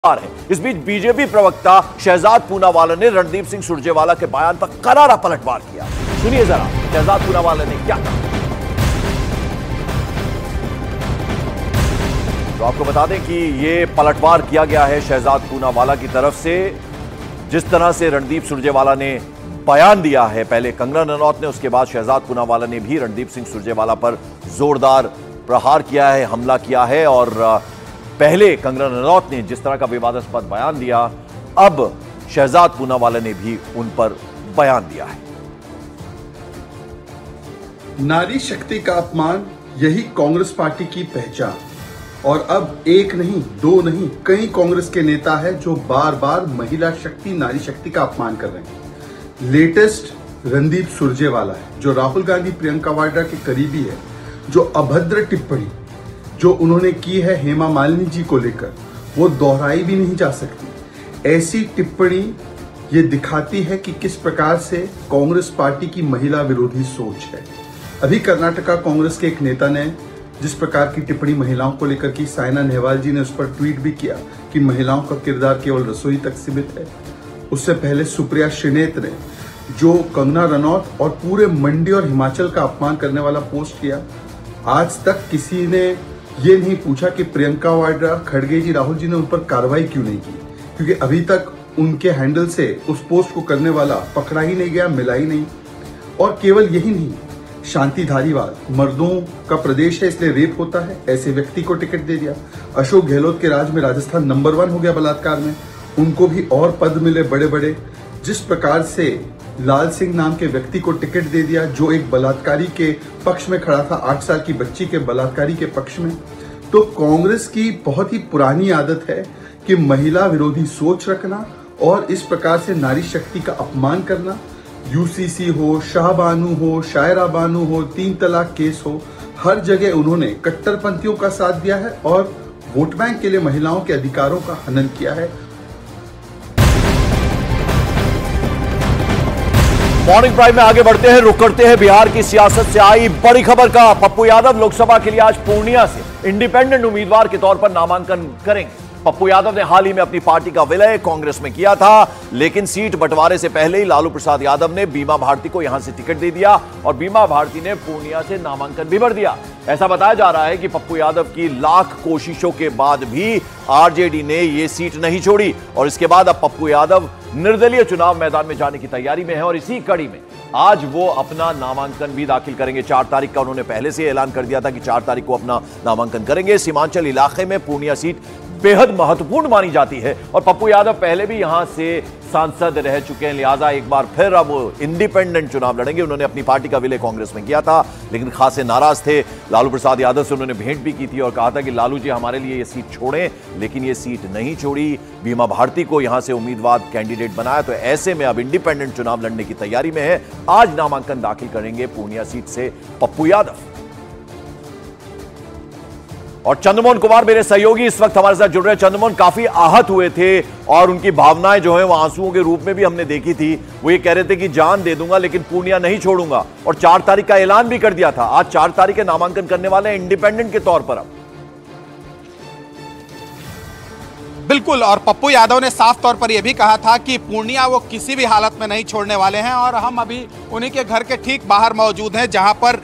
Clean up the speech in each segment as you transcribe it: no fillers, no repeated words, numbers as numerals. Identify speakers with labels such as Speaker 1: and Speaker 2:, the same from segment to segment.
Speaker 1: है। इस बीच बीजेपी प्रवक्ता शहजाद पूनावाला ने रणदीप सिंह सुरजेवाला के बयान पर करारा पलटवार किया। सुनिए जरा शहजाद पूनावाला ने क्या कहा। तो आपको बता दें कि ये पलटवार किया गया है शहजाद पूनावाला की तरफ से। जिस तरह से रणदीप सुरजेवाला ने बयान दिया है, पहले कंगना रनौत ने, उसके बाद शहजाद पूनावाला ने भी रणदीप सिंह सुरजेवाला पर जोरदार प्रहार किया है, हमला किया है। और पहले कंगना रनौत ने जिस तरह का विवादास्पद बयान दिया, अब शहजाद पूनावाला ने भी उन पर बयान दिया है।
Speaker 2: नारी शक्ति का अपमान, यही कांग्रेस पार्टी की पहचान। और अब एक नहीं, दो नहीं, कई कांग्रेस के नेता हैं जो बार बार महिला शक्ति, नारी शक्ति का अपमान कर रहे हैं। लेटेस्ट रणदीप सुरजेवाला है, जो राहुल गांधी, प्रियंका वाड्रा के करीबी है, जो अभद्र टिप्पणी जो उन्होंने की है हेमा मालिनी जी को लेकर, वो दोहराई भी नहीं जा सकती। ऐसी टिप्पणी ये दिखाती है कि किस प्रकार से कांग्रेस पार्टी की महिला विरोधी सोच है। अभी कर्नाटका कांग्रेस के एक नेता ने जिस प्रकार की टिप्पणी महिलाओं को लेकर की, साइना नेहवाल जी ने उस पर ट्वीट भी किया कि महिलाओं का किरदार केवल रसोई तक सीमित है। उससे पहले सुप्रिया श्रीनेत ने जो कंगना रनौत और पूरे मंडी और हिमाचल का अपमान करने वाला पोस्ट किया, आज तक किसी ने ये नहीं पूछा कि प्रियंका वाड्रा, खड़गे जी, राहुल जी ने उन पर कार्रवाई क्यों नहीं की, क्योंकि अभी तक उनके हैंडल से उस पोस्ट को करने वाला पकड़ा ही नहीं गया, मिला ही नहीं। और केवल यही नहीं, शांति धारीवाल, मर्दों का प्रदेश है इसलिए रेप होता है, ऐसे व्यक्ति को टिकट दे दिया। अशोक गहलोत के राज में राजस्थान नंबर 1 हो गया बलात्कार में, उनको भी और पद मिले बड़े बड़े। जिस प्रकार से लाल सिंह नाम के व्यक्ति को टिकट दे दिया, जो एक बलात्कारी के पक्ष में खड़ा था, 8 साल की बच्ची के बलात्कारी के पक्ष में। तो कांग्रेस की बहुत ही पुरानी आदत है कि महिला विरोधी सोच रखना और इस प्रकार से नारी शक्ति का अपमान करना। यूसीसी हो, शाहबानू हो, शायरा बानू हो, 3 तलाक केस हो, हर जगह उन्होंने कट्टरपंथियों का साथ दिया है और वोट बैंक के लिए महिलाओं के अधिकारों का हनन किया है।
Speaker 1: मॉर्निंग प्राइम में आगे बढ़ते हैं, रुक करते हैं बिहार की सियासत से आई बड़ी खबर का। पप्पू यादव लोकसभा के लिए आज पूर्णिया से इंडिपेंडेंट उम्मीदवार के तौर पर नामांकन करेंगे। पप्पू यादव ने हाल ही में अपनी पार्टी का विलय कांग्रेस में किया था, लेकिन सीट बंटवारे से पहले ही लालू प्रसाद यादव ने बीमा भारती को यहां से टिकट दे दिया और बीमा भारती ने पूर्णिया से नामांकन भी भर दिया। ऐसा बताया जा रहा है कि पप्पू यादव की लाख कोशिशों के बाद भी आरजेडी ने यह सीट नहीं छोड़ी और इसके बाद अब पप्पू यादव निर्दलीय चुनाव मैदान में जाने की तैयारी में है और इसी कड़ी में आज वो अपना नामांकन भी दाखिल करेंगे। 4 तारीख का उन्होंने पहले से ऐलान कर दिया था कि 4 तारीख को अपना नामांकन करेंगे। सीमांचल इलाके में पूर्णिया सीट बेहद महत्वपूर्ण मानी जाती है और पप्पू यादव पहले भी यहां से सांसद रह चुके हैं, लिहाजा एक बार फिर अब इंडिपेंडेंट चुनाव लड़ेंगे। उन्होंने अपनी पार्टी का विलय कांग्रेस में किया था, लेकिन खासे नाराज थे। लालू प्रसाद यादव से उन्होंने भेंट भी की थी और कहा था कि लालू जी हमारे लिए ये सीट छोड़ें, लेकिन ये सीट नहीं छोड़ी। बीमा भारती को यहां से उम्मीदवार कैंडिडेट बनाया, तो ऐसे में अब इंडिपेंडेंट चुनाव लड़ने की तैयारी में है। आज नामांकन दाखिल करेंगे पूर्णिया सीट से पप्पू यादव। और चंद्रमोहन कुमार मेरे सहयोगी इस वक्त हमारे साथ जुड़ रहे हैं। चंद्रमोहन काफी आहत हुए थे और उनकी भावनाएं जो है वो आंसुओं के रूप में भी हमने देखी थी। वो ये कह रहे थे कि जान दे दूंगा लेकिन पूर्णिया नहीं छोड़ूंगा और 4 तारीख का ऐलान भी कर दिया था। आज 4 तारीख के नामांकन करने वाले हैं इंडिपेंडेंट के तौर पर। अब
Speaker 3: बिल्कुल, और पप्पू यादव ने साफ तौर पर यह भी कहा था कि पूर्णिया वो किसी भी हालत में नहीं छोड़ने वाले हैं और हम अभी उन्हीं के घर के ठीक बाहर मौजूद हैं, जहां पर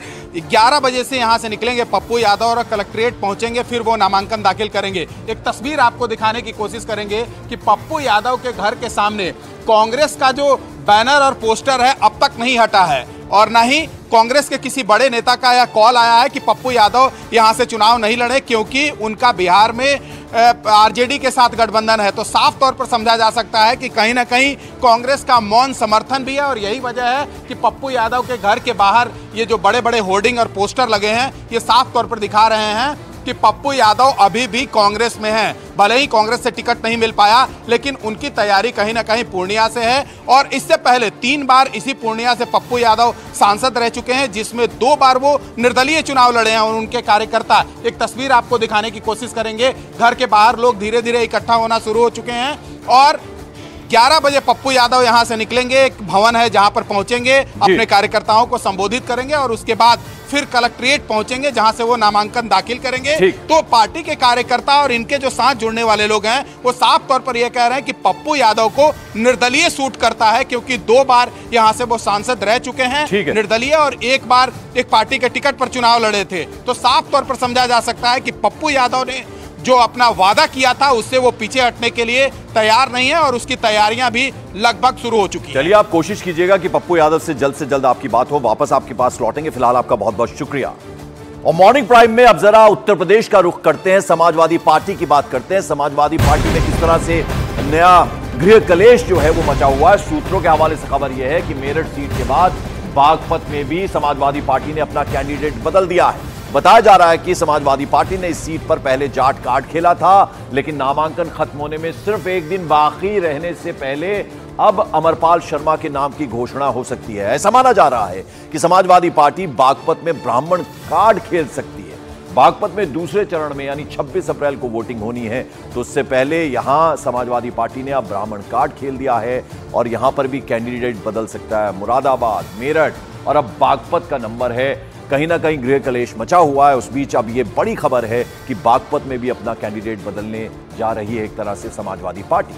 Speaker 3: 11 बजे से यहां से निकलेंगे पप्पू यादव और कलेक्ट्रेट पहुंचेंगे, फिर वो नामांकन दाखिल करेंगे। एक तस्वीर आपको दिखाने की कोशिश करेंगे कि पप्पू यादव के घर के सामने कांग्रेस का जो बैनर और पोस्टर है अब तक नहीं हटा है और ना ही कांग्रेस के किसी बड़े नेता का यह कॉल आया है कि पप्पू यादव यहां से चुनाव नहीं लड़े, क्योंकि उनका बिहार में आरजेडी के साथ गठबंधन है। तो साफ तौर पर समझा जा सकता है कि कहीं ना कहीं कांग्रेस का मौन समर्थन भी है और यही वजह है कि पप्पू यादव के घर के बाहर ये जो बड़े बड़े होर्डिंग और पोस्टर लगे हैं, ये साफ तौर पर दिखा रहे हैं कि पप्पू यादव अभी भी कांग्रेस में हैं। भले ही कांग्रेस से टिकट नहीं मिल पाया, लेकिन उनकी तैयारी कहीं ना कहीं पूर्णिया से है और इससे पहले 3 बार इसी पूर्णिया से पप्पू यादव सांसद रह चुके हैं, जिसमें 2 बार वो निर्दलीय चुनाव लड़े हैं और उनके कार्यकर्ता। एक तस्वीर आपको दिखाने की कोशिश करेंगे। घर के बाहर लोग धीरे धीरे इकट्ठा होना शुरू हो चुके हैं और 11 बजे पप्पू यादव यहां से निकलेंगे, एक भवन है जहां पर पहुंचेंगे, अपने कार्यकर्ताओं को संबोधित करेंगे और उसके बाद फिर कलेक्ट्रेट पहुंचेंगे जहां से वो नामांकन दाखिल करेंगे। तो पार्टी के कार्यकर्ता और इनके जो साथ जुड़ने वाले लोग हैं वो साफ तौर पर यह कह रहे हैं कि पप्पू यादव को निर्दलीय सूट करता है, क्योंकि 2 बार यहां से वो सांसद रह चुके हैं निर्दलीय, और 1 बार एक पार्टी के टिकट पर चुनाव लड़े थे। तो साफ तौर पर समझा जा सकता है कि पप्पू यादव ने जो अपना वादा किया था उससे वो पीछे हटने के लिए तैयार नहीं है और उसकी तैयारियां भी लगभग शुरू हो चुकी हैं।
Speaker 1: चलिए, आप कोशिश कीजिएगा कि पप्पू यादव से जल्द आपकी बात हो, वापस आपके पास लौटेंगे। फिलहाल आपका बहुत बहुत शुक्रिया। और मॉर्निंग प्राइम में अब जरा उत्तर प्रदेश का रुख करते हैं, समाजवादी पार्टी की बात करते हैं। समाजवादी पार्टी में किस तरह से नया गृह कलेश जो है वो मचा हुआ है। सूत्रों के हवाले से खबर यह है कि मेरठ सीट के बाद बागपत में भी समाजवादी पार्टी ने अपना कैंडिडेट बदल दिया है। बताया जा रहा है कि समाजवादी पार्टी ने इस सीट पर पहले जाट कार्ड खेला था, लेकिन नामांकन खत्म होने में सिर्फ 1 दिन बाकी रहने से पहले अब अमरपाल शर्मा के नाम की घोषणा हो सकती है। ऐसा माना जा रहा है कि समाजवादी पार्टी बागपत में ब्राह्मण कार्ड खेल सकती है। बागपत में दूसरे चरण में यानी 26 अप्रैल को वोटिंग होनी है, तो उससे पहले यहां समाजवादी पार्टी ने अब ब्राह्मण कार्ड खेल दिया है और यहां पर भी कैंडिडेट बदल सकता है। मुरादाबाद, मेरठ और अब बागपत का नंबर है। कहीं ना कहीं गृह कलेश मचा हुआ है। उस बीच अब यह बड़ी खबर है कि बागपत में भी अपना कैंडिडेट बदलने जा रही है एक तरह से समाजवादी पार्टी।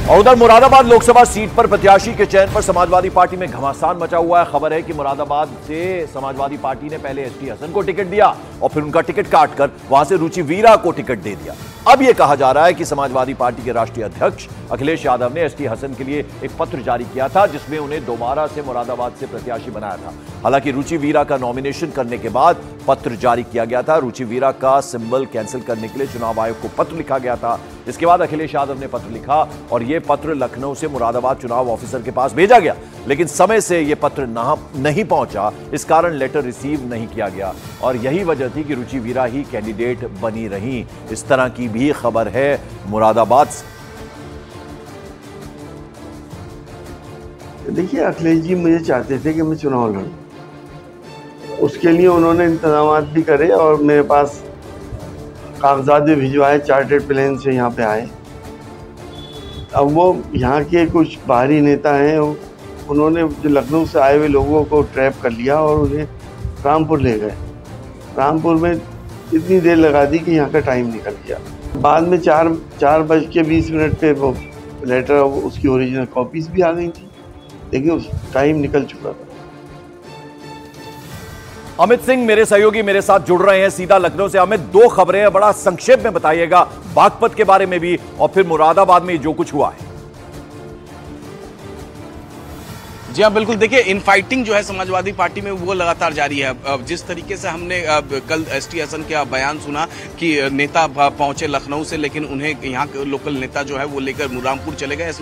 Speaker 1: और उधर मुरादाबाद लोकसभा सीट पर प्रत्याशी के चयन पर समाजवादी पार्टी में घमासान मचा हुआ है। खबर है कि मुरादाबाद से समाजवादी पार्टी ने पहले एसटी हसन को टिकट दिया और फिर उनका टिकट काटकर वहां से रुचि वीरा को टिकट दे दिया। अब यह कहा जा रहा है कि समाजवादी पार्टी के राष्ट्रीय अध्यक्ष अखिलेश यादव ने एसटी हसन के लिए एक पत्र जारी किया था, जिसमें उन्हें दोबारा से मुरादाबाद से प्रत्याशी बनाया था। हालांकि रुचि वीरा का नॉमिनेशन करने के बाद पत्र जारी किया गया था। रुचि वीरा का सिंबल कैंसिल करने के लिए चुनाव आयोग को पत्र लिखा गया था। इसके बाद अखिलेश यादव ने पत्र लिखा और यह पत्र लखनऊ से मुरादाबाद चुनाव ऑफिसर के पास भेजा गया, लेकिन समय से यह पत्र नहीं पहुंचा। इस कारण लेटर रिसीव नहीं किया गया और यही वजह थी कि रुचि वीरा ही कैंडिडेट बनी रही। इस तरह की भी खबर है मुरादाबाद से।
Speaker 4: देखिए, अखिलेश जी मुझे चाहते थे कि मैं चुनाव लड़ूं, उसके लिए उन्होंने इंतजाम भी करे और मेरे पास कागजात भी भिजवाए, चार्टर्ड प्लेन से यहाँ पे आए। अब वो यहाँ के कुछ बाहरी नेता हैं, उन्होंने जो लखनऊ से आए हुए लोगों को ट्रैप कर लिया और उन्हें रामपुर ले गए। रामपुर में इतनी देर लगा दी कि यहाँ का टाइम निकल गया। बाद में 4:20 पे वो लेटर, उसकी ओरिजिनल कॉपीज भी आ गई थी, लेकिन उस टाइम निकल चुका था।
Speaker 1: अमित सिंह मेरे सहयोगी मेरे साथ जुड़ रहे हैं सीधा लखनऊ से। अमित, 2 खबरें हैं, बड़ा संक्षेप में बताइएगा बागपत के बारे में भी और फिर मुरादाबाद में जो कुछ हुआ है।
Speaker 5: जी हाँ, बिल्कुल। देखिए, इनफाइटिंग जो है समाजवादी पार्टी में वो लगातार जारी है। जिस तरीके से हमने कल एसटी हसन का बयान सुना कि नेता पहुंचे लखनऊ से, लेकिन उन्हें यहाँ के लोकल नेता जो है वो लेकर रामपुर चले गए।